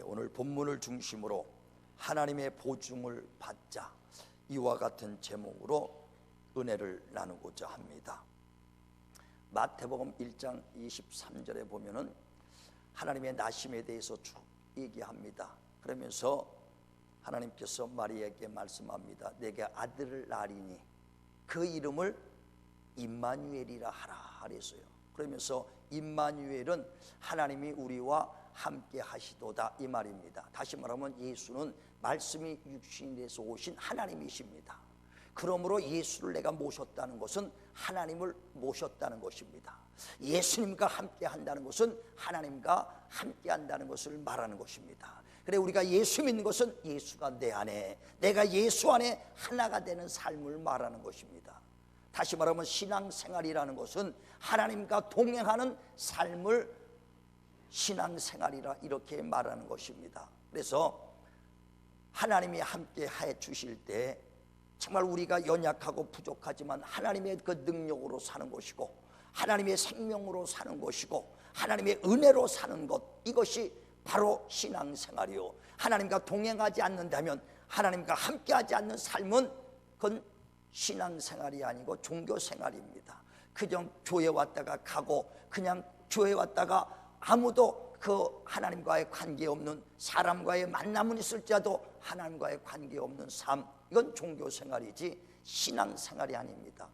오늘 본문을 중심으로 하나님의 보증을 받자, 이와 같은 제목으로 은혜를 나누고자 합니다. 마태복음 1장 23절에 보면은 하나님의 나심에 대해서 쭉 얘기합니다. 그러면서 하나님께서 마리아에게 말씀합니다. 내게 아들을 낳으리니 그 이름을 임마누엘이라 하라 그랬어요. 그러면서 임마누엘은 하나님이 우리와 함께 하시도다, 이 말입니다. 다시 말하면 예수는 말씀이 육신이 돼서 오신 하나님이십니다. 그러므로 예수를 내가 모셨다는 것은 하나님을 모셨다는 것입니다. 예수님과 함께 한다는 것은 하나님과 함께 한다는 것을 말하는 것입니다. 그래, 우리가 예수 믿는 것은 예수가 내 안에, 내가 예수 안에 하나가 되는 삶을 말하는 것입니다. 다시 말하면 신앙생활이라는 것은 하나님과 동행하는 삶을 신앙생활이라 이렇게 말하는 것입니다. 그래서 하나님이 함께 해 주실 때 정말 우리가 연약하고 부족하지만 하나님의 그 능력으로 사는 것이고, 하나님의 생명으로 사는 것이고, 하나님의 은혜로 사는 것, 이것이 바로 신앙생활이요. 하나님과 동행하지 않는다면, 하나님과 함께하지 않는 삶은 그건 신앙생활이 아니고 종교생활입니다. 그냥 교회 왔다가 가고, 그냥 교회 왔다가 아무도 그 하나님과의 관계없는, 사람과의 만남은 있을지라도 하나님과의 관계없는 삶, 이건 종교생활이지 신앙생활이 아닙니다.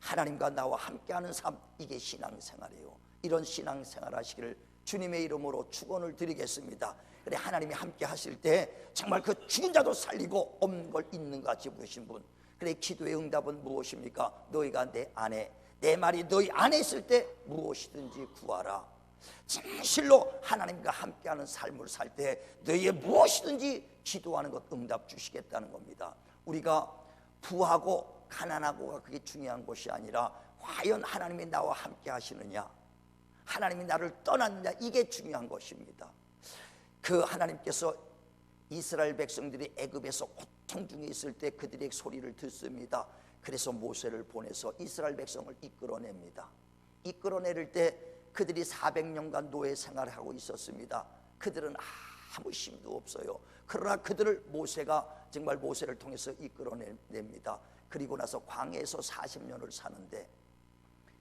하나님과 나와 함께하는 삶, 이게 신앙생활이에요. 이런 신앙생활 하시기를 주님의 이름으로 축원을 드리겠습니다. 그래, 하나님이 함께 하실 때 정말 그 죽은 자도 살리고 없는 걸 있는 것 같이 부르신 분, 그래, 기도의 응답은 무엇입니까? 너희가 내 안에, 내 말이 너희 안에 있을 때 무엇이든지 구하라. 진실로 하나님과 함께하는 삶을 살 때 너희의 무엇이든지 기도하는 것 응답 주시겠다는 겁니다. 우리가 부하고 가난하고가 그게 중요한 것이 아니라 과연 하나님이 나와 함께 하시느냐, 하나님이 나를 떠났느냐, 이게 중요한 것입니다. 그 하나님께서 이스라엘 백성들이 애굽에서 고통 중에 있을 때 그들의 소리를 듣습니다. 그래서 모세를 보내서 이스라엘 백성을 이끌어냅니다. 이끌어내릴 때 그들이 400년간 노예 생활을 하고 있었습니다. 그들은 아무 힘도 없어요. 그러나 그들을 모세가 정말 모세를 통해서 이끌어냅니다. 그리고 나서 광야에서 40년을 사는데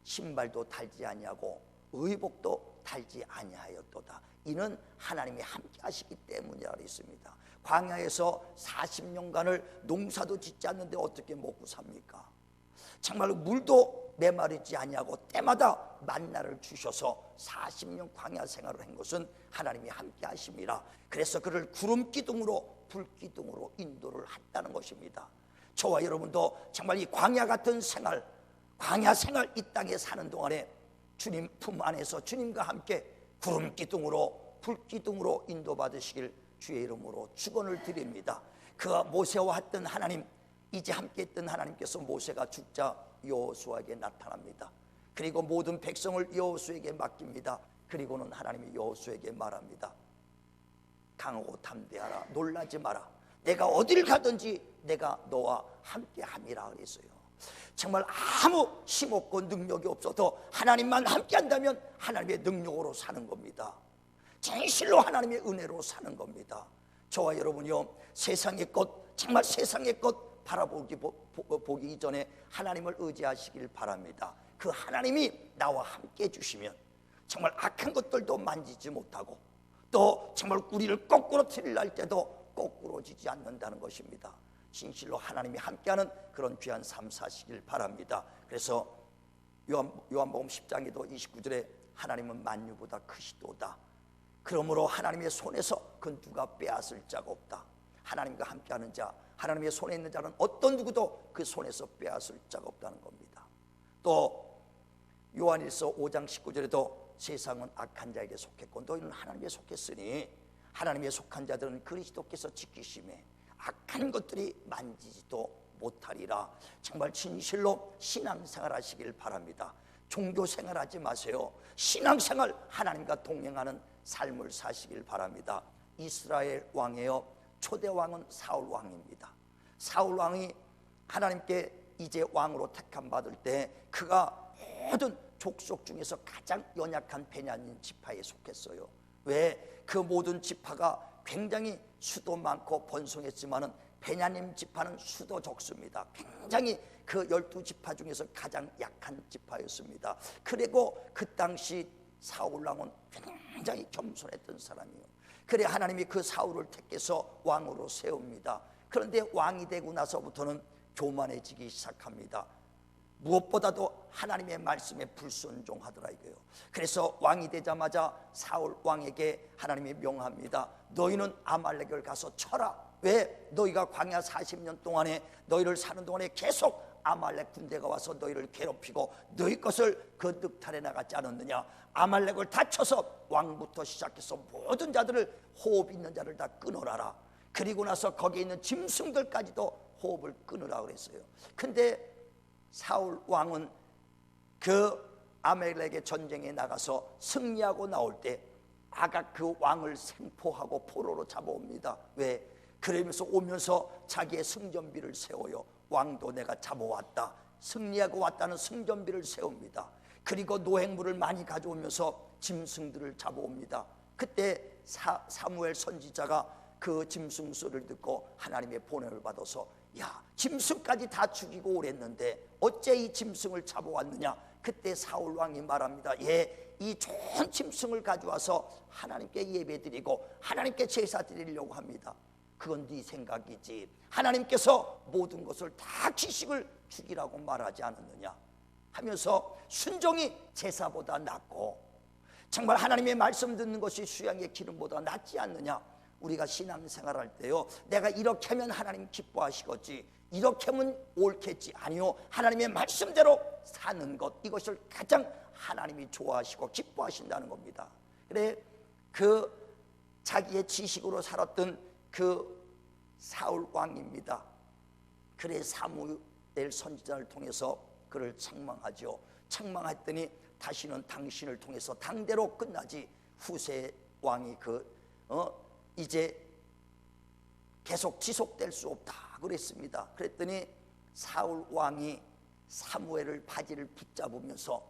신발도 달지 아니하고 의복도 달지 아니하였도다. 이는 하나님이 함께 하시기 때문이라 했습니다. 광야에서 40년간을 농사도 짓지 않는데 어떻게 먹고 삽니까? 정말 물도 메마르지 아니하고 때마다 만나를 주셔서 40년 광야 생활을 한 것은 하나님이 함께 하심이라. 그래서 그를 구름 기둥으로 불 기둥으로 인도를 했다는 것입니다. 저와 여러분도 정말 이 광야 같은 생활, 광야 생활 이 땅에 사는 동안에 주님 품 안에서 주님과 함께 구름 기둥으로 불 기둥으로 인도받으시길 주의 이름으로 축원을 드립니다. 그가 모세와 했던 하나님, 이제 함께 했던 하나님께서 모세가 죽자 여호수아에게 나타납니다. 그리고 모든 백성을 여호수아에게 맡깁니다. 그리고는 하나님이 여호수아에게 말합니다. 강하고 담대하라, 놀라지 마라. 내가 어딜 가든지 내가 너와 함께 함이라 그랬어요. 정말 아무 힘없고 능력이 없어도 하나님만 함께 한다면 하나님의 능력으로 사는 겁니다. 진실로 하나님의 은혜로 사는 겁니다. 저와 여러분이요, 세상의 것, 정말 세상의 것 보기 이전에 하나님을 의지하시길 바랍니다. 그 하나님이 나와 함께 해주시면 정말 악한 것들도 만지지 못하고, 또 정말 우리를 거꾸로 틀릴 날 때도 거꾸로지지 않는다는 것입니다. 진실로 하나님이 함께하는 그런 귀한 삶 사시길 바랍니다. 그래서 요한복음 10장에도 29절에 하나님은 만유보다 크시도다. 그러므로 하나님의 손에서 그 누가 빼앗을 자가 없다. 하나님과 함께하는 자, 하나님의 손에 있는 자는 어떤 누구도 그 손에서 빼앗을 자가 없다는 겁니다. 또 요한일서 5장 19절에도 세상은 악한 자에게 속했고 너희는 하나님에 속했으니 하나님에 속한 자들은 그리스도께서 지키심에 악한 것들이 만지지도 못하리라. 정말 진실로 신앙생활 하시길 바랍니다. 종교생활 하지 마세요. 신앙생활, 하나님과 동행하는 삶을 사시길 바랍니다. 이스라엘 왕이요, 초대 왕은 사울 왕입니다. 사울 왕이 하나님께 이제 왕으로 택함 받을 때 그가 모든 족속 중에서 가장 연약한 베냐민 지파에 속했어요. 왜? 그 모든 지파가 굉장히 수도 많고 번성했지만은 베냐민 지파는 수도 적습니다. 굉장히 그 12지파 중에서 가장 약한 지파였습니다. 그리고 그 당시 사울 왕은 굉장히 겸손했던 사람이에요. 그래 하나님이 그 사울을 택해서 왕으로 세웁니다. 그런데 왕이 되고 나서부터는 교만해지기 시작합니다. 무엇보다도 하나님의 말씀에 불순종하더라 이거예요. 그래서 왕이 되자마자 사울 왕에게 하나님이 명합니다. 너희는 아말렉을 가서 쳐라. 왜? 너희가 광야 40년 동안에 너희를 사는 동안에 계속 아말렉 군대가 와서 너희를 괴롭히고 너희 것을 그 늑탈해 나가지 않았느냐. 아말렉을 다 쳐서 왕부터 시작해서 모든 자들을 호흡 있는 자를 다 끊어라라. 그리고 나서 거기에 있는 짐승들까지도 호흡을 끊으라 그랬어요. 근데 사울 왕은 그 아말렉의 전쟁에 나가서 승리하고 나올 때 아각 그 왕을 생포하고 포로로 잡아옵니다. 왜? 그러면서 오면서 자기의 승전비를 세워요. 왕도 내가 잡아왔다. 승리하고 왔다는 승전비를 세웁니다. 그리고 노획물을 많이 가져오면서 짐승들을 잡아옵니다. 그때 사무엘 선지자가 그 짐승 소리를 듣고 하나님의 보냄을 받아서 야, 짐승까지 다 죽이고 오랬는데 어째 이 짐승을 잡아왔느냐. 그때 사울 왕이 말합니다. 예, 이 좋은 짐승을 가져와서 하나님께 예배드리고 하나님께 제사 드리려고 합니다. 그건 네 생각이지. 하나님께서 모든 것을 다 기식을 죽이라고 말하지 않았느냐 하면서 순종이 제사보다 낫고 정말 하나님의 말씀 듣는 것이 수양의 기름보다 낫지 않느냐. 우리가 신앙생활할 때요, 내가 이렇게 하면 하나님 기뻐하시겠지, 이렇게 하면 옳겠지. 아니요, 하나님의 말씀대로 사는 것, 이것을 가장 하나님이 좋아하시고 기뻐하신다는 겁니다. 그래 그 자기의 지식으로 살았던 그 사울 왕입니다. 그래 사무엘 선지자를 통해서 그를 책망하죠. 책망했더니 다시는 당신을 통해서 당대로 끝나지 후세 왕이 이제 계속 지속될 수 없다 그랬습니다. 그랬더니 사울 왕이 사무엘을 바지를 붙잡으면서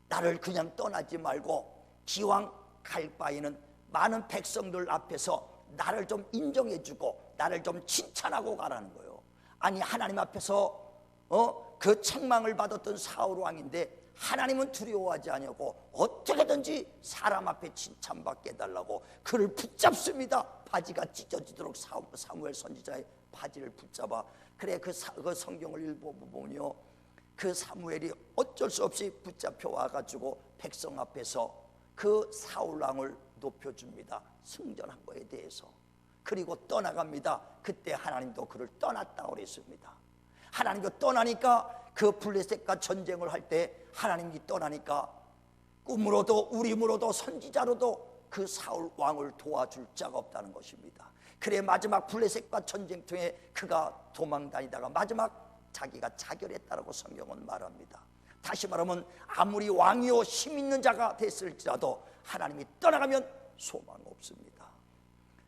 나를 그냥 떠나지 말고 기왕 갈 바에는 많은 백성들 앞에서 나를 좀 인정해주고 나를 좀 칭찬하고 가라는 거예요. 아니 하나님 앞에서 그 책망을 받았던 사울 왕인데 하나님은 두려워하지 아니하고 어떻게든지 사람 앞에 칭찬받게 해달라고 그를 붙잡습니다. 바지가 찢어지도록 사무엘 선지자의 바지를 붙잡아. 그래 그 성경을 읽어보면요, 그 사무엘이 어쩔 수 없이 붙잡혀 와가지고 백성 앞에서 그 사울 왕을 높여줍니다. 승전한 거에 대해서. 그리고 떠나갑니다. 그때 하나님도 그를 떠났다고 그랬습니다. 하나님도 떠나니까 그 블레셋과 전쟁을 할 때 하나님이 떠나니까 꿈으로도 우림으로도 선지자로도 그 사울 왕을 도와줄 자가 없다는 것입니다. 그래 마지막 블레셋과 전쟁통에 그가 도망다니다가 마지막 자기가 자결했다라고 성경은 말합니다. 다시 말하면 아무리 왕이요 힘 있는 자가 됐을지라도 하나님이 떠나가면 소망 없습니다.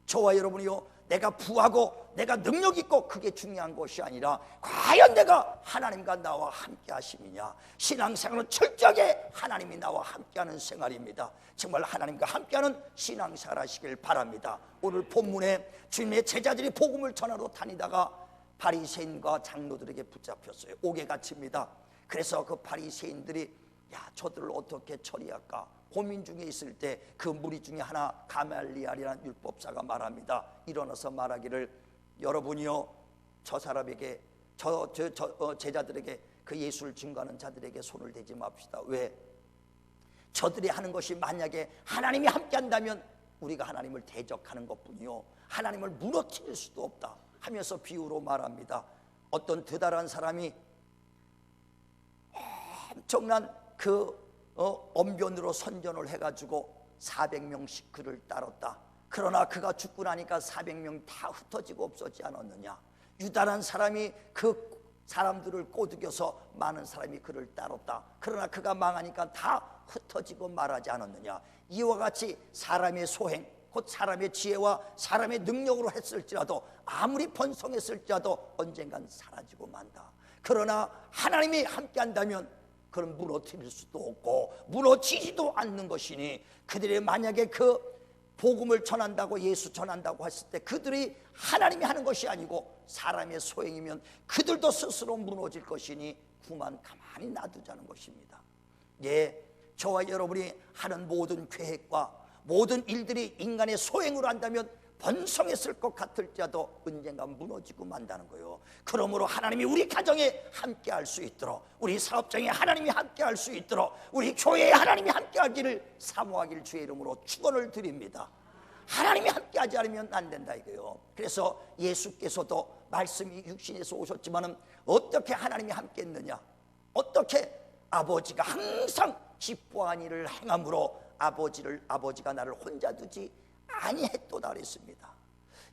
저와 여러분이요, 내가 부하고 내가 능력 있고 그게 중요한 것이 아니라 과연 내가 하나님과 나와 함께 하심이냐. 신앙생활은 철저하게 하나님이 나와 함께하는 생활입니다. 정말 하나님과 함께하는 신앙생활 하시길 바랍니다. 오늘 본문에 주님의 제자들이 복음을 전하러 다니다가 바리새인과 장로들에게 붙잡혔어요. 옥에 갇힙니다. 그래서 그 바리새인들이 야, 저들을 어떻게 처리할까 고민 중에 있을 때 그 무리 중에 하나 가말리엘이라는 율법사가 말합니다. 일어나서 말하기를 여러분이요 저 사람에게 제자들에게 그 예수를 증거하는 자들에게 손을 대지 맙시다. 왜? 저들이 하는 것이 만약에 하나님이 함께한다면 우리가 하나님을 대적하는 것뿐이요 하나님을 무너뜨릴 수도 없다 하면서 비유로 말합니다. 어떤 드다란 사람이 엄청난 언변으로 선전을 해가지고 400명씩 그를 따랐다. 그러나 그가 죽고 나니까 400명 다 흩어지고 없어지지 않았느냐. 유다란 사람이 그 사람들을 꼬드겨서 많은 사람이 그를 따랐다. 그러나 그가 망하니까 다 흩어지고 말하지 않았느냐. 이와 같이 사람의 소행 곧 사람의 지혜와 사람의 능력으로 했을지라도 아무리 번성했을지라도 언젠간 사라지고 만다. 그러나 하나님이 함께한다면 그런 무너뜨릴 수도 없고 무너지지도 않는 것이니 그들이 만약에 그 복음을 전한다고, 예수 전한다고 했을 때 그들이 하나님이 하는 것이 아니고 사람의 소행이면 그들도 스스로 무너질 것이니 그만 가만히 놔두자는 것입니다. 예, 저와 여러분이 하는 모든 계획과 모든 일들이 인간의 소행으로 한다면 번성했을 것 같을지라도 언젠가 무너지고 만다는 거예요. 그러므로 하나님이 우리 가정에 함께 할 수 있도록, 우리 사업장에 하나님이 함께 할 수 있도록, 우리 교회에 하나님이 함께 하기를 사모하길 주의 이름으로 축원을 드립니다. 하나님이 함께 하지 않으면 안 된다 이거예요. 그래서 예수께서도 말씀이 육신에서 오셨지만은 어떻게 하나님이 함께 했느냐, 어떻게 아버지가 항상 기뻐한 일을 행함으로 아버지가 나를 혼자 두지 아니했도다 그랬습니다.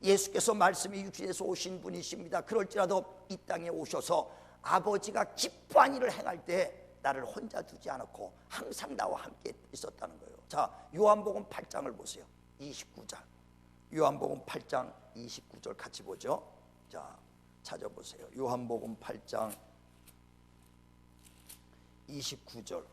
예수께서 말씀이 육신에서 오신 분이십니다. 그럴지라도 이 땅에 오셔서 아버지가 기뻐한 일을 행할 때 나를 혼자 두지 않았고 항상 나와 함께 있었다는 거예요. 자, 요한복음 8장을 보세요. 29절. 요한복음 8장 29절 같이 보죠. 자, 찾아보세요. 요한복음 8장 29절.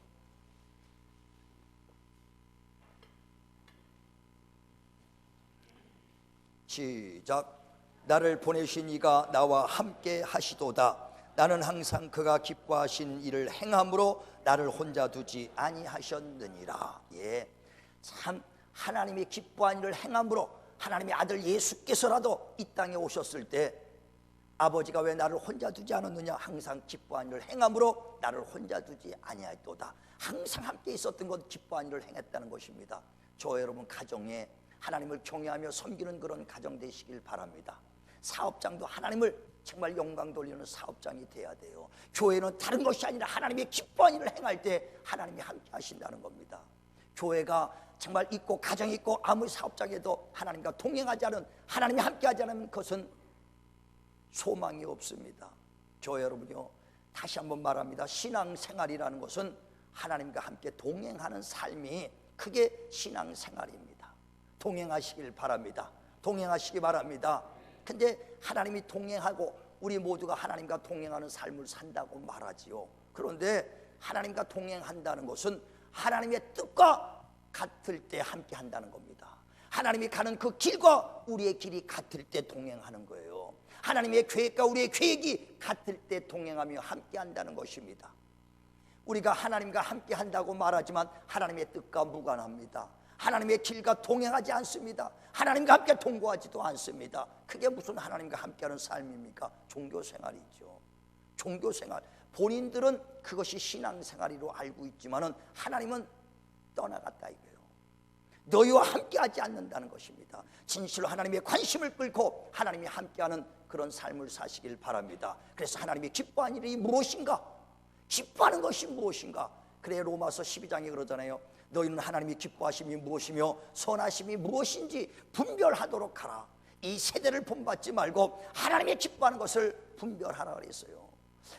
시작. 나를 보내신 이가 나와 함께 하시도다. 나는 항상 그가 기뻐하신 일을 행함으로 나를 혼자 두지 아니하셨느니라. 예, 참 하나님이 기뻐한 일을 행함으로 하나님의 아들 예수께서라도 이 땅에 오셨을 때 아버지가 왜 나를 혼자 두지 않았느냐, 항상 기뻐한 일을 행함으로 나를 혼자 두지 아니하였도다. 항상 함께 있었던 것, 기뻐한 일을 행했다는 것입니다. 저 여러분 가정에 하나님을 경외하며 섬기는 그런 가정 되시길 바랍니다. 사업장도 하나님을 정말 영광 돌리는 사업장이 돼야 돼요. 교회는 다른 것이 아니라 하나님의 기뻐한 일을 행할 때 하나님이 함께 하신다는 겁니다. 교회가 정말 있고 가정이 있고 아무리 사업장에도 하나님과 동행하지 않은, 하나님이 함께 하지 않으면 그것은 소망이 없습니다. 저 여러분요, 다시 한번 말합니다. 신앙생활이라는 것은 하나님과 함께 동행하는 삶이, 그게 신앙생활입니다. 동행하시길 바랍니다. 동행하시기 바랍니다. 근데 하나님이 동행하고 우리 모두가 하나님과 동행하는 삶을 산다고 말하지요. 그런데 하나님과 동행한다는 것은 하나님의 뜻과 같을 때 함께 한다는 겁니다. 하나님이 가는 그 길과 우리의 길이 같을 때 동행하는 거예요. 하나님의 계획과 우리의 계획이 같을 때 동행하며 함께 한다는 것입니다. 우리가 하나님과 함께 한다고 말하지만 하나님의 뜻과 무관합니다. 하나님의 길과 동행하지 않습니다. 하나님과 함께 동거하지도 않습니다. 그게 무슨 하나님과 함께하는 삶입니까? 종교생활이죠. 종교생활. 본인들은 그것이 신앙생활이로 알고 있지만은 하나님은 떠나갔다 이거예요. 너희와 함께하지 않는다는 것입니다. 진실로 하나님의 관심을 끌고 하나님이 함께하는 그런 삶을 사시길 바랍니다. 그래서 하나님이 기뻐하는 일이 무엇인가? 기뻐하는 것이 무엇인가? 그래 로마서 12장에 그러잖아요. 너희는 하나님이 기뻐하심이 무엇이며 선하심이 무엇인지 분별하도록 하라. 이 세대를 본받지 말고 하나님이 기뻐하는 것을 분별하라 그랬어요.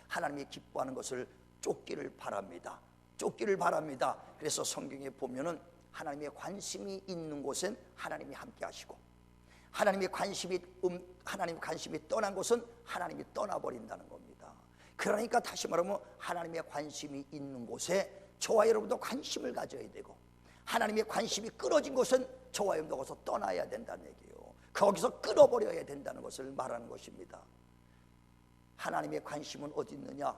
하나님이 기뻐하는 것을 쫓기를 바랍니다. 쫓기를 바랍니다. 그래서 성경에 보면은 하나님의 관심이 있는 곳엔 하나님이 함께 하시고, 하나님의 관심이 떠난 곳은 하나님이 떠나버린다는 겁니다. 그러니까 다시 말하면 하나님의 관심이 있는 곳에 저와 여러분도 관심을 가져야 되고, 하나님의 관심이 끊어진 곳은 저와 여러분도 거기서 떠나야 된다는 얘기예요. 거기서 끊어버려야 된다는 것을 말하는 것입니다. 하나님의 관심은 어디 있느냐?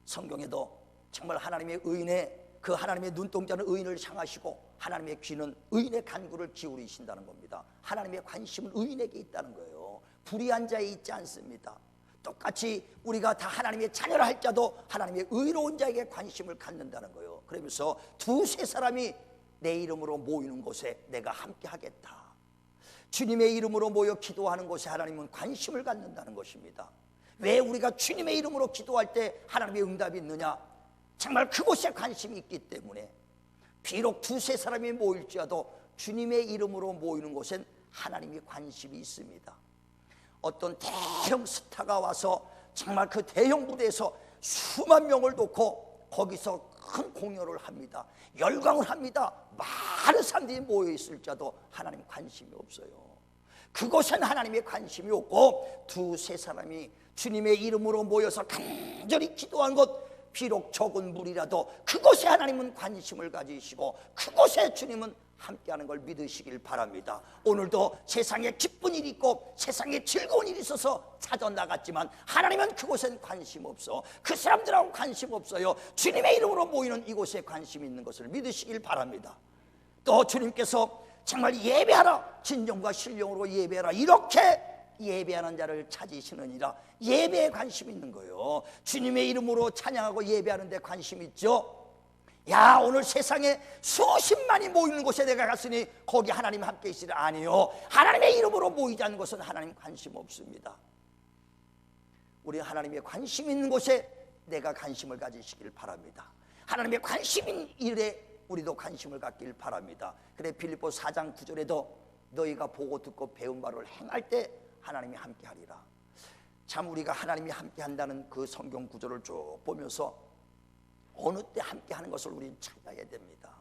성경에도 정말 하나님의 의인의 그 하나님의 눈동자는 의인을 향하시고 하나님의 귀는 의인의 간구를 기울이신다는 겁니다. 하나님의 관심은 의인에게 있다는 거예요. 불의한 자에 있지 않습니다. 똑같이 우리가 다 하나님의 자녀라 할자도 하나님의 의로운 자에게 관심을 갖는다는 거예요. 그러면서 두세 사람이 내 이름으로 모이는 곳에 내가 함께 하겠다. 주님의 이름으로 모여 기도하는 곳에 하나님은 관심을 갖는다는 것입니다. 왜 우리가 주님의 이름으로 기도할 때 하나님의 응답이 있느냐? 정말 그곳에 관심이 있기 때문에. 비록 두세 사람이 모일지라도 주님의 이름으로 모이는 곳엔 하나님의 관심이 있습니다. 어떤 대형 스타가 와서 정말 그 대형 무대에서 수만 명을 놓고 거기서 큰 공연을 합니다. 열광을 합니다. 많은 사람들이 모여 있을지라도 하나님 관심이 없어요. 그곳엔 하나님의 관심이 없고 두세 사람이 주님의 이름으로 모여서 간절히 기도한 것, 비록 적은 무리라도 그곳에 하나님은 관심을 가지시고 그곳에 주님은 함께하는 걸 믿으시길 바랍니다. 오늘도 세상에 기쁜 일이 있고 세상에 즐거운 일이 있어서 찾아 나갔지만 하나님은 그곳엔 관심 없어. 그 사람들하고 관심 없어요. 주님의 이름으로 모이는 이곳에 관심 있는 것을 믿으시길 바랍니다. 또 주님께서 정말 예배하라, 진정과 신령으로 예배하라, 이렇게 예배하는 자를 찾으시느니라. 예배에 관심 있는 거예요. 주님의 이름으로 찬양하고 예배하는 데 관심 있죠. 야, 오늘 세상에 수십만이 모이는 곳에 내가 갔으니 거기 하나님 함께 있으라. 아니요, 하나님의 이름으로 모이지 않는 것은 하나님 관심 없습니다. 우리 하나님의 관심 있는 곳에 내가 관심을 가지시길 바랍니다. 하나님의 관심 있는 일에 우리도 관심을 갖길 바랍니다. 그래 빌립보 4장 9절에도 너희가 보고 듣고 배운 바를 행할 때 하나님이 함께 하리라. 참 우리가 하나님이 함께 한다는 그 성경 구절을 쭉 보면서 어느 때 함께 하는 것을 우리는 찾아야 됩니다.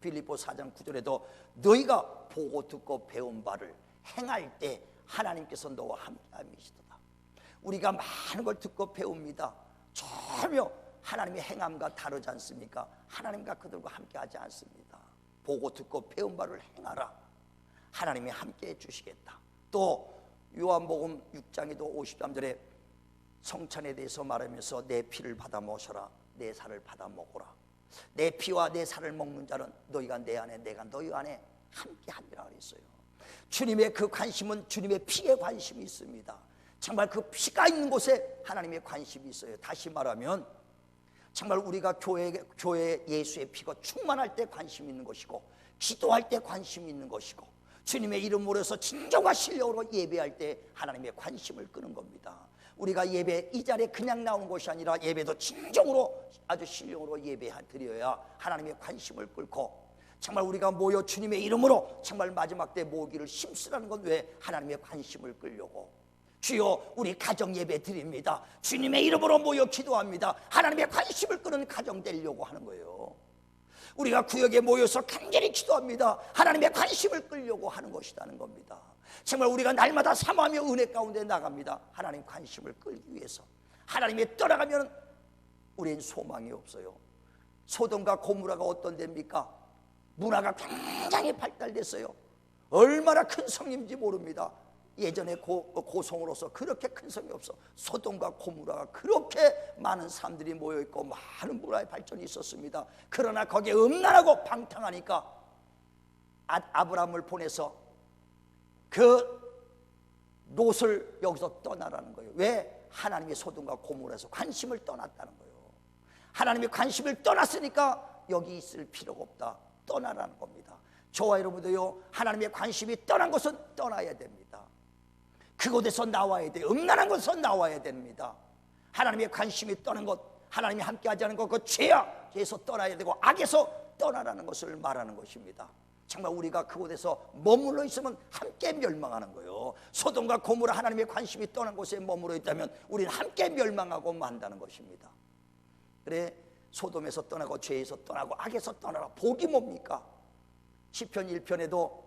빌립보 4장 9절에도 너희가 보고 듣고 배운 바를 행할 때 하나님께서 너와 함께 함이시도다. 우리가 많은 걸 듣고 배웁니다. 전혀 하나님의 행함과 다르지 않습니까? 하나님과 그들과 함께 하지 않습니다. 보고 듣고 배운 바를 행하라. 하나님이 함께 해주시겠다. 또 요한복음 6장에도 53절에 성찬에 대해서 말하면서 내 피를 받아 먹으라, 내 살을 받아 먹으라. 내 피와 내 살을 먹는 자는 너희가 내 안에 내가 너희 안에 함께 하리라 그랬어요. 주님의 그 관심은 주님의 피에 관심이 있습니다. 정말 그 피가 있는 곳에 하나님의 관심이 있어요. 다시 말하면 정말 우리가 교회에 예수의 피가 충만할 때 관심 있는 것이고, 기도할 때 관심 있는 것이고, 주님의 이름으로 해서 진정과 신령으로 예배할 때 하나님의 관심을 끄는 겁니다. 우리가 예배 이 자리에 그냥 나오는 것이 아니라 예배도 진정으로 아주 신령으로 예배 드려야 하나님의 관심을 끌고, 정말 우리가 모여 주님의 이름으로 정말 마지막 때 모기를 힘쓰라는 건 왜? 하나님의 관심을 끌려고. 주여 우리 가정 예배 드립니다. 주님의 이름으로 모여 기도합니다. 하나님의 관심을 끄는 가정 되려고 하는 거예요. 우리가 구역에 모여서 간절히 기도합니다. 하나님의 관심을 끌려고 하는 것이라는 겁니다. 정말 우리가 날마다 사모하며 은혜 가운데 나갑니다. 하나님 관심을 끌기 위해서. 하나님이 떠나가면 우리는 소망이 없어요. 소돔과 고모라가 어떤 데입니까? 문화가 굉장히 발달됐어요. 얼마나 큰 성인지 모릅니다. 예전에 고성으로서 그렇게 큰 성이 없어. 소돔과 고모라가 그렇게 많은 사람들이 모여있고 많은 문화의 발전이 있었습니다. 그러나 거기에 음란하고 방탕하니까 아브라함을 보내서 그 롯을 여기서 떠나라는 거예요. 왜? 하나님이 소돔과 고모라에서 관심을 떠났다는 거예요. 하나님이 관심을 떠났으니까 여기 있을 필요가 없다. 떠나라는 겁니다. 저와 여러분도요, 하나님의 관심이 떠난 것은 떠나야 됩니다. 그곳에서 나와야 돼요. 음란한 곳에서 나와야 됩니다. 하나님의 관심이 떠난 것, 하나님이 함께하지 않은 것, 그 죄에서 떠나야 되고 악에서 떠나라는 것을 말하는 것입니다. 정말 우리가 그곳에서 머물러 있으면 함께 멸망하는 거예요. 소돔과 고모라 하나님의 관심이 떠난 곳에 머물러 있다면 우리는 함께 멸망하고 만다는 것입니다. 그래, 소돔에서 떠나고 죄에서 떠나고 악에서 떠나라. 복이 뭡니까? 시편 1편에도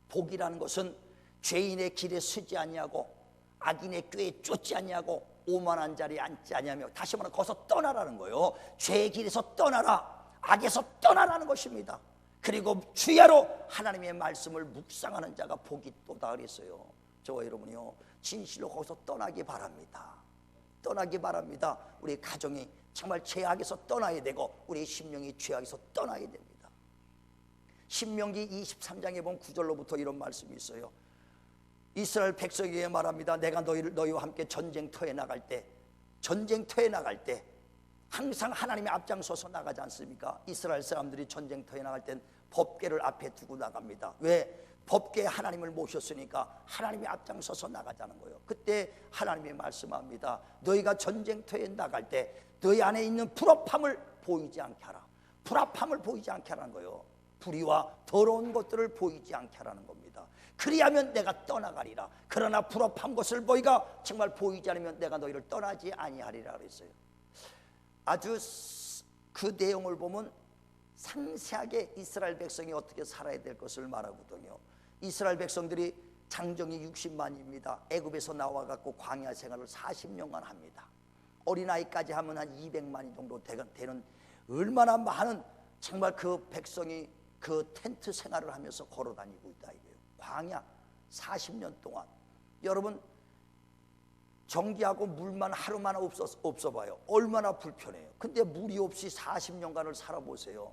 복이라는 것은 죄인의 길에 서지 아니하고 악인의 꾀에 쫓지 아니하고 오만한 자리에 앉지 아니하며, 다시 말하면 거기서 떠나라는 거예요. 죄의 길에서 떠나라, 악에서 떠나라는 것입니다. 그리고 주야로 하나님의 말씀을 묵상하는 자가 복이 있도다 그랬어요. 저와 여러분이요, 진실로 거기서 떠나기 바랍니다. 떠나기 바랍니다. 우리 가정이 정말 죄악에서 떠나야 되고 우리 심령이 죄악에서 떠나야 됩니다. 신명기 23장에 보면 9절로부터 이런 말씀이 있어요. 이스라엘 백성에게 말합니다. 내가 너희와 함께 전쟁터에 나갈 때 항상 하나님의 앞장서서 나가지 않습니까? 이스라엘 사람들이 전쟁터에 나갈 땐 법궤를 앞에 두고 나갑니다. 왜? 법궤에 하나님을 모셨으니까 하나님이 앞장서서 나가자는 거예요. 그때 하나님이 말씀합니다. 너희가 전쟁터에 나갈 때 너희 안에 있는 불합함을 보이지 않게 하라. 불합함을 보이지 않게 하라는 거예요. 불의와 더러운 것들을 보이지 않게 하라는 겁니다. 그리하면 내가 떠나가리라. 그러나 불합한 것을 너희가 정말 보이지 않으면 내가 너희를 떠나지 아니하리라 그랬어요. 아주 그 내용을 보면 상세하게 이스라엘 백성이 어떻게 살아야 될 것을 말하거든요. 이스라엘 백성들이 장정이 60만입니다. 애굽에서 나와갖고 광야 생활을 40년간 합니다. 어린아이까지 하면 한 200만이 정도 되는 얼마나 많은 정말 그 백성이 그 텐트 생활을 하면서 걸어 다니고 있다 이거예요. 광야 40년 동안. 여러분 전기하고 물만 하루만 없어 봐요. 얼마나 불편해요. 근데 물이 없이 40년간을 살아보세요.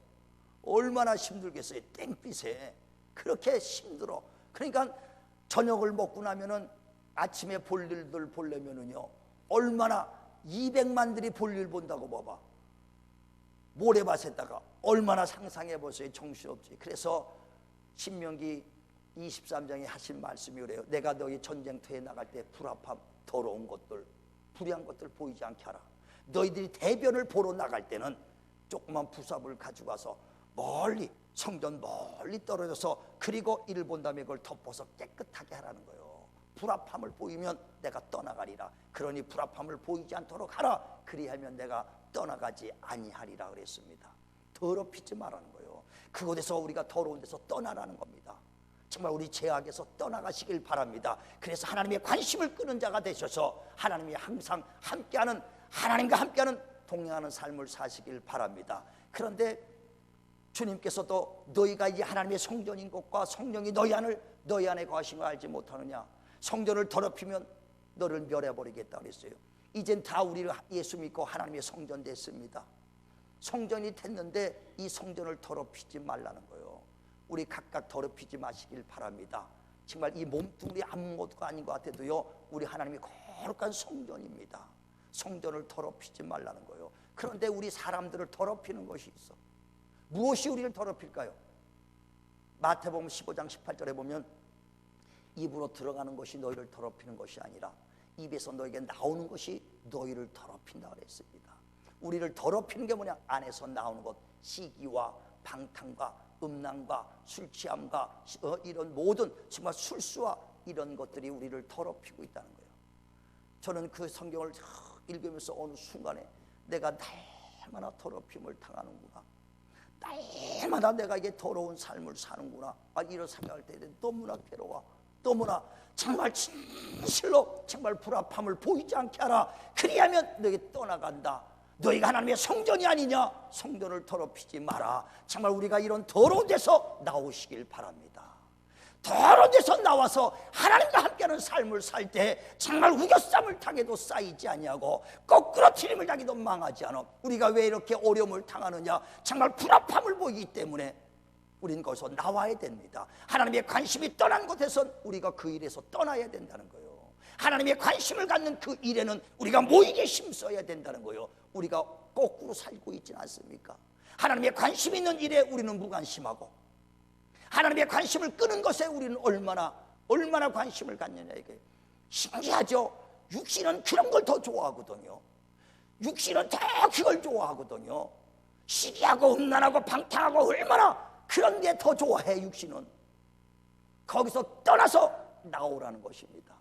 얼마나 힘들겠어요. 땡빛에 그렇게 힘들어. 그러니까 저녁을 먹고 나면은 아침에 볼 일들 보려면은요 얼마나 200만들이 볼 일 본다고 봐봐. 모래밭에다가 얼마나 상상해 보세요. 정신없지. 그래서 신명기 23장에 하신 말씀이 그래요. 내가 너희 전쟁터에 나갈 때 불합함 더러운 것들 불의한 것들 보이지 않게 하라. 너희들이 대변을 보러 나갈 때는 조그만 부삽을 가지고 와서 멀리 성전 멀리 떨어져서 그리고 이를 본 다음에 그걸 덮어서 깨끗하게 하라는 거예요. 불합함을 보이면 내가 떠나가리라. 그러니 불합함을 보이지 않도록 하라. 그리하면 내가 떠나가지 아니하리라 그랬습니다. 더럽히지 말라는 거예요. 그곳에서 우리가 더러운 데서 떠나라는 겁니다. 정말 우리 죄악에서 떠나가시길 바랍니다. 그래서 하나님의 관심을 끄는 자가 되셔서 하나님이 항상 함께하는, 하나님과 함께하는 동행하는 삶을 사시길 바랍니다. 그런데 주님께서도 너희가 이제 하나님의 성전인 것과 성령이 너희 안에 거하신 걸 알지 못하느냐. 성전을 더럽히면 너를 멸해버리겠다 그랬어요. 이젠 다 우리를 예수 믿고 하나님의 성전 됐습니다. 성전이 됐는데 이 성전을 더럽히지 말라는 거예요. 우리 각각 더럽히지 마시길 바랍니다. 정말 이 몸뚱이 아무것도 아닌 것 같아도요 우리 하나님이 거룩한 성전입니다. 성전을 더럽히지 말라는 거예요. 그런데 우리 사람들을 더럽히는 것이 있어. 무엇이 우리를 더럽힐까요? 마태복음 15장 18절에 보면 입으로 들어가는 것이 너희를 더럽히는 것이 아니라 입에서 너에게 나오는 것이 너희를 더럽힌다 그랬습니다. 우리를 더럽히는 게 뭐냐? 안에서 나오는 것, 시기와 방탕과 음란과 술 취함과 이런 모든 정말 술수와 이런 것들이 우리를 더럽히고 있다는 거예요. 저는 그 성경을 읽으면서 어느 순간에 내가 날마다 더럽힘을 당하는구나, 날마다 내가 이게 더러운 삶을 사는구나, 이런 생각할 때 너무나 괴로워. 너무나 정말 진실로 정말 불합함을 보이지 않게 하라. 그리하면 너에게 떠나간다. 너희가 하나님의 성전이 아니냐? 성전을 더럽히지 마라. 정말 우리가 이런 더러운 데서 나오시길 바랍니다. 더러운 데서 나와서 하나님과 함께하는 삶을 살 때 정말 우겨쌈을 당해도 쌓이지 아니하고 거꾸로 튀림을 당해도 망하지 않아. 우리가 왜 이렇게 어려움을 당하느냐? 정말 불합함을 보이기 때문에 우리는 거기서 나와야 됩니다. 하나님의 관심이 떠난 곳에선 우리가 그 일에서 떠나야 된다는 거예요. 하나님의 관심을 갖는 그 일에는 우리가 모이게 힘써야 된다는 거예요. 우리가 거꾸로 살고 있지 않습니까? 하나님의 관심 있는 일에 우리는 무관심하고 하나님의 관심을 끄는 것에 우리는 얼마나 관심을 갖느냐 이게 신기하죠. 육신은 그런 걸 더 좋아하거든요. 육신은 더 그걸 좋아하거든요. 시기하고 음란하고 방탕하고 얼마나 그런 게 더 좋아해. 육신은 거기서 떠나서 나오라는 것입니다.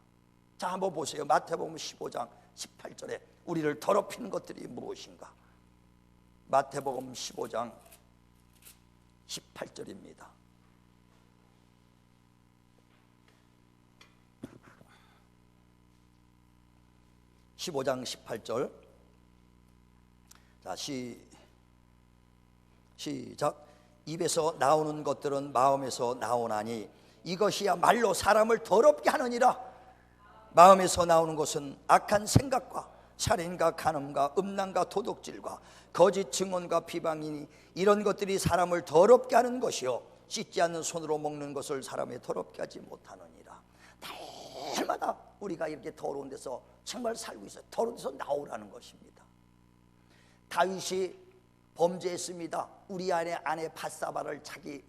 자, 한번 보세요. 마태복음 15장 18절에 우리를 더럽히는 것들이 무엇인가? 마태복음 15장 18절입니다. (15장 18절) 자, 시작. 입에서 나오는 것들은 마음에서 나오나니 이것이야말로 사람을 더럽게 하느니라. 마음에서 나오는 것은 악한 생각과 살인과 간음과 음란과 도둑질과 거짓 증언과 비방이니 이런 것들이 사람을 더럽게 하는 것이요 씻지 않는 손으로 먹는 것을 사람이 더럽게 하지 못하느니라. 날마다 우리가 이렇게 더러운 데서 정말 살고 있어요. 더러운 데서 나오라는 것입니다. 다윗이 범죄했습니다. 우리아의 아내 밧사바를 자기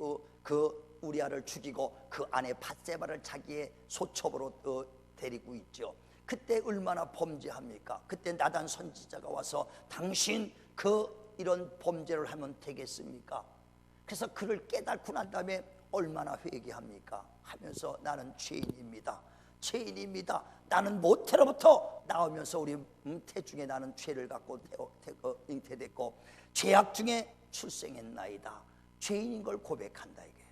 우리아를 죽이고 그 아내 밧세바를 자기의 소첩으로 데리고 있죠. 그때 얼마나 범죄합니까? 그때 나단 선지자가 와서 당신 이런 범죄를 하면 되겠습니까? 그래서 그를 깨닫고 난 다음에 얼마나 회개합니까? 하면서 나는 죄인입니다. 나는 모태로부터 나오면서 우리 태중에 나는 죄를 갖고 잉태됐고 죄악 중에 출생했나이다. 죄인인 걸 고백한다 이게요.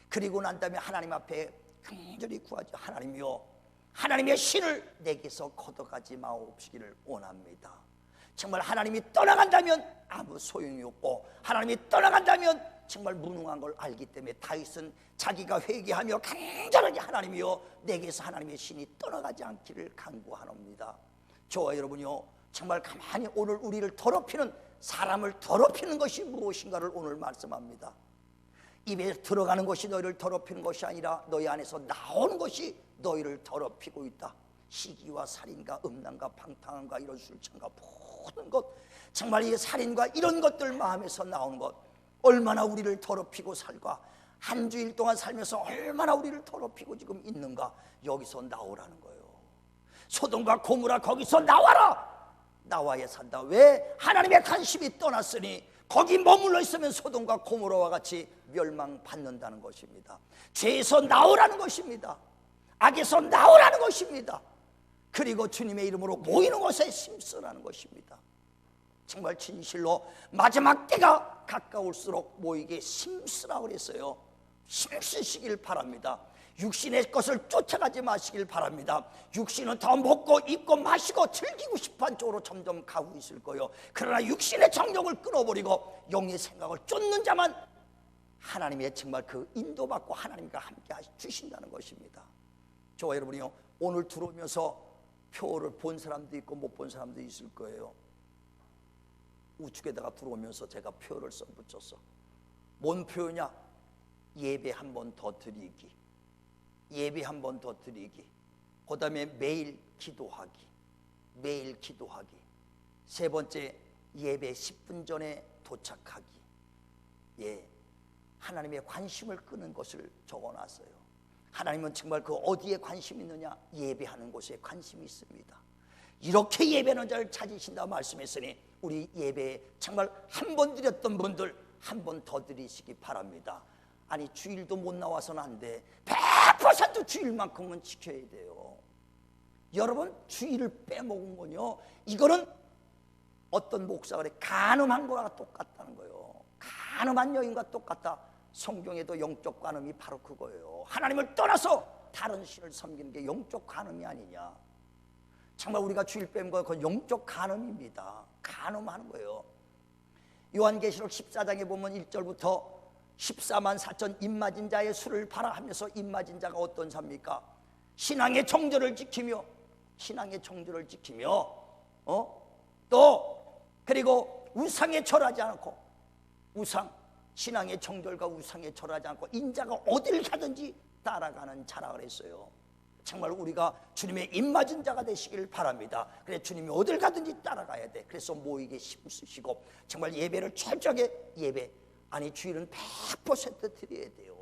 그리고 난 다음에 하나님 앞에 간절히 구하죠. 하나님이요, 하나님의 신을 내게서 걷어가지 마옵시기를 원합니다. 정말 하나님이 떠나간다면 아무 소용이 없고 하나님이 떠나간다면 정말 무능한 걸 알기 때문에 다윗은 자기가 회개하며 간절하게 하나님이여 내게서 하나님의 신이 떠나가지 않기를 간구하옵니다. 저와 여러분이요 정말 가만히 오늘 우리를 더럽히는, 사람을 더럽히는 것이 무엇인가를 오늘 말씀합니다. 입에 들어가는 것이 너희를 더럽히는 것이 아니라 너희 안에서 나오는 것이 너희를 더럽히고 있다. 시기와 살인과 음란과 방탕함과 이런 술창과 모든 것, 정말 이 살인과 이런 것들 마음에서 나오는 것, 얼마나 우리를 더럽히고 살과 한 주일 동안 살면서 얼마나 우리를 더럽히고 지금 있는가. 여기서 나오라는 거예요. 소돔과 고모라 거기서 나와라. 나와야 산다. 왜? 하나님의 관심이 떠났으니 거기 머물러 있으면 소돔과 고모라와 같이 멸망받는다는 것입니다. 죄에서 나오라는 것입니다. 악에서 나오라는 것입니다. 그리고 주님의 이름으로 모이는 것에 힘쓰라는 것입니다. 정말 진실로 마지막 때가 가까울수록 모이게 힘쓰라고 그랬어요. 힘쓰시길 바랍니다. 육신의 것을 쫓아가지 마시길 바랍니다. 육신은 더 먹고 입고 마시고 즐기고 싶어한 쪽으로 점점 가고 있을 거예요. 그러나 육신의 정욕을 끊어버리고 영의 생각을 쫓는 자만 하나님의 정말 그 인도받고 하나님과 함께 주신다는 것입니다. 저와 여러분이요 오늘 들어오면서 표를 본 사람도 있고 못 본 사람도 있을 거예요. 우측에다가 들어오면서 제가 표를 써붙였어. 뭔 표냐? 예배 한 번 더 드리기, 예배 한 번 더 드리기, 그 다음에 매일 기도하기, 매일 기도하기, 세 번째 예배 10분 전에 도착하기. 예, 하나님의 관심을 끄는 것을 적어놨어요. 하나님은 정말 그 어디에 관심이 있느냐? 예배하는 곳에 관심이 있습니다. 이렇게 예배하는 자를 찾으신다 말씀했으니 우리 예배에 정말 한 번 드렸던 분들 한 번 더 드리시기 바랍니다. 아니 주일도 못 나와서는 안 돼. 100% 주일만큼은 지켜야 돼요. 여러분 주일을 빼먹은 건요 이거는 어떤 목사가 그래 간음한 거랑 똑같다는 거예요. 간음한 여인과 똑같다. 성경에도 영적 간음이 바로 그거예요. 하나님을 떠나서 다른 신을 섬기는 게 영적 간음이 아니냐. 정말 우리가 주일 빼는 거 그건 영적 간음입니다. 간음하는 거예요. 요한계시록 14장에 보면 1절부터 14만 4천 입맞은 자의 수를 봐라 하면서 입맞은 자가 어떤 자입니까? 신앙의 정절을 지키며, 신앙의 정절을 지키며 또 그리고 우상에 절하지 않고, 우상, 신앙의 정절과 우상에 절하지 않고 인자가 어딜 가든지 따라가는 자라 그랬어요. 정말 우리가 주님의 입맞은 자가 되시길 바랍니다. 그래 주님이 어딜 가든지 따라가야 돼. 그래서 모이게 힘쓰시고 정말 예배를 철저하게 예배, 아니 주일은 100% 드려야 돼요.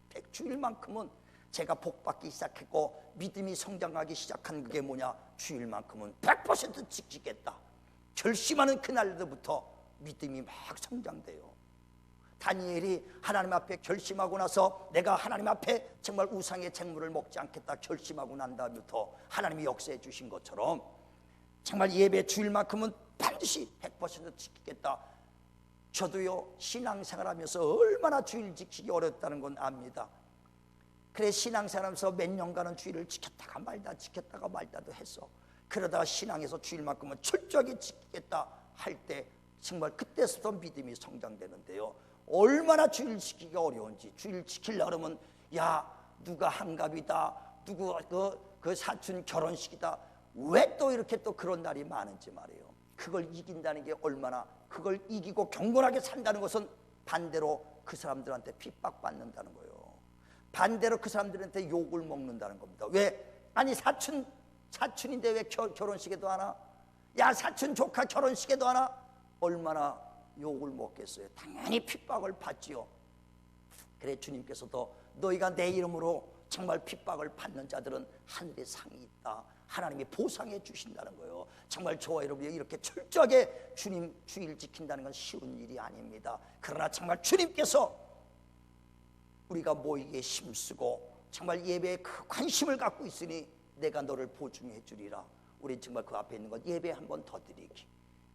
100주일만큼은 제가 복받기 시작했고 믿음이 성장하기 시작한 그게 뭐냐? 주일만큼은 100% 지키겠다. 결심하는 그날부터 믿음이 막 성장돼요. 다니엘이 하나님 앞에 결심하고 나서 내가 하나님 앞에 정말 우상의 쟁물을 먹지 않겠다 결심하고 난 다음부터 하나님이 역사해 주신 것처럼 정말 예배 주일만큼은 반드시 100% 지키겠다. 저도요 신앙생활하면서 얼마나 주일 지키기 어렵다는 건 압니다. 그래 신앙생활하면서 몇 년간은 주일을 지켰다가 말다도 했어. 그러다가 신앙에서 주일만큼은 철저하게 지키겠다 할 때 정말 그때부터 믿음이 성장되는데요. 얼마나 주일 지키기가 어려운지. 주일 지키려고 그러면 야 누가 한갑이다, 누구 그 사촌 결혼식이다, 왜 또 이렇게 또 그런 날이 많은지 말이에요. 그걸 이긴다는 게 얼마나, 그걸 이기고 경건하게 산다는 것은 반대로 그 사람들한테 핍박받는다는 거예요. 반대로 그 사람들한테 욕을 먹는다는 겁니다. 왜? 아니 사촌인데 왜 결혼식에도 하나? 야 사촌 조카 결혼식에도 하나? 얼마나 욕을 먹겠어요. 당연히 핍박을 받지요. 그래 주님께서도 너희가 내 이름으로 정말 핍박을 받는 자들은 하늘에 상이 있다. 하나님이 보상해 주신다는 거예요. 정말 저와 여러분이 이렇게 철저하게 주님 주일 지킨다는 건 쉬운 일이 아닙니다. 그러나 정말 주님께서 우리가 모이기에 힘쓰고 정말 예배에 그 관심을 갖고 있으니 내가 너를 보증해 주리라. 우리 정말 그 앞에 있는 것 예배 한 번 더 드리기,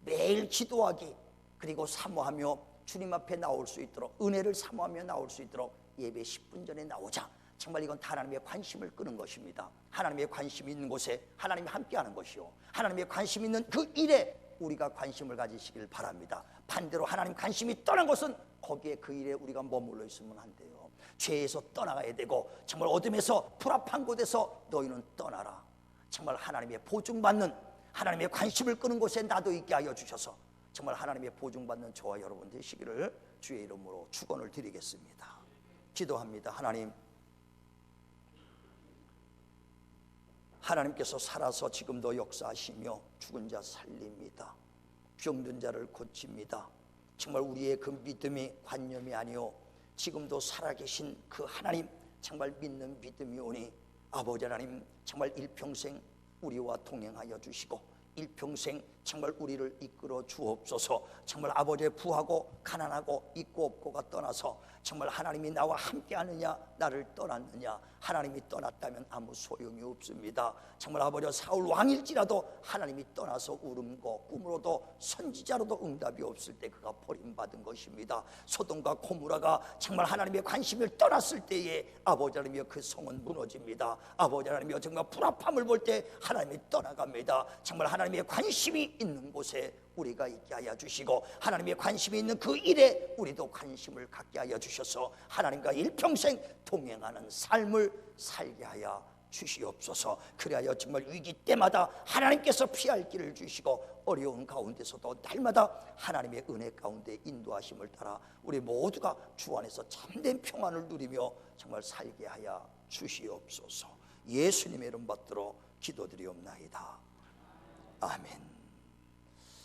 매일 기도하기, 그리고 사모하며 주님 앞에 나올 수 있도록, 은혜를 사모하며 나올 수 있도록 예배 10분 전에 나오자. 정말 이건 하나님의 관심을 끄는 것입니다. 하나님의 관심이 있는 곳에 하나님이 함께하는 것이요, 하나님의 관심 있는 그 일에 우리가 관심을 가지시길 바랍니다. 반대로 하나님 관심이 떠난 것은 거기에 그 일에 우리가 머물러 있으면 안 돼요. 죄에서 떠나가야 되고 정말 어둠에서 불합한 곳에서 너희는 떠나라. 정말 하나님의 보증받는, 하나님의 관심을 끄는 곳에 나도 있게 하여 주셔서 정말 하나님의 보증받는 저와 여러분 되시기를 주의 이름으로 축원을 드리겠습니다. 기도합니다. 하나님께서 살아서 지금도 역사하시며 죽은 자 살립니다. 병든 자를 고칩니다. 정말 우리의 그 믿음이 관념이 아니오 지금도 살아계신 그 하나님 정말 믿는 믿음이 오니 아버지 하나님 정말 일평생 우리와 동행하여 주시고 일평생 정말 우리를 이끌어 주옵소서. 정말 아버지의 부하고 가난하고 있고 없고가 떠나서 정말 하나님이 나와 함께하느냐 나를 떠났느냐, 하나님이 떠났다면 아무 소용이 없습니다. 정말 아버지 사울 왕일지라도 하나님이 떠나서 울음고 꿈으로도 선지자로도 응답이 없을 때 그가 버림받은 것입니다. 소돔과 고모라가 정말 하나님의 관심을 떠났을 때에 아버지 하나님이여 그 성은 무너집니다. 아버지 하나님이여 정말 불합함을 볼 때 하나님이 떠나갑니다. 정말 하나님의 관심이 있는 곳에 우리가 있게 하여 주시고 하나님의 관심이 있는 그 일에 우리도 관심을 갖게 하여 주셔서 하나님과 일평생 동행하는 삶을 살게 하여 주시옵소서. 그리하여 정말 위기 때마다 하나님께서 피할 길을 주시고 어려운 가운데서도 날마다 하나님의 은혜 가운데 인도하심을 따라 우리 모두가 주 안에서 참된 평안을 누리며 정말 살게 하여 주시옵소서. 예수님의 이름 받들어 기도드리옵나이다. 아멘.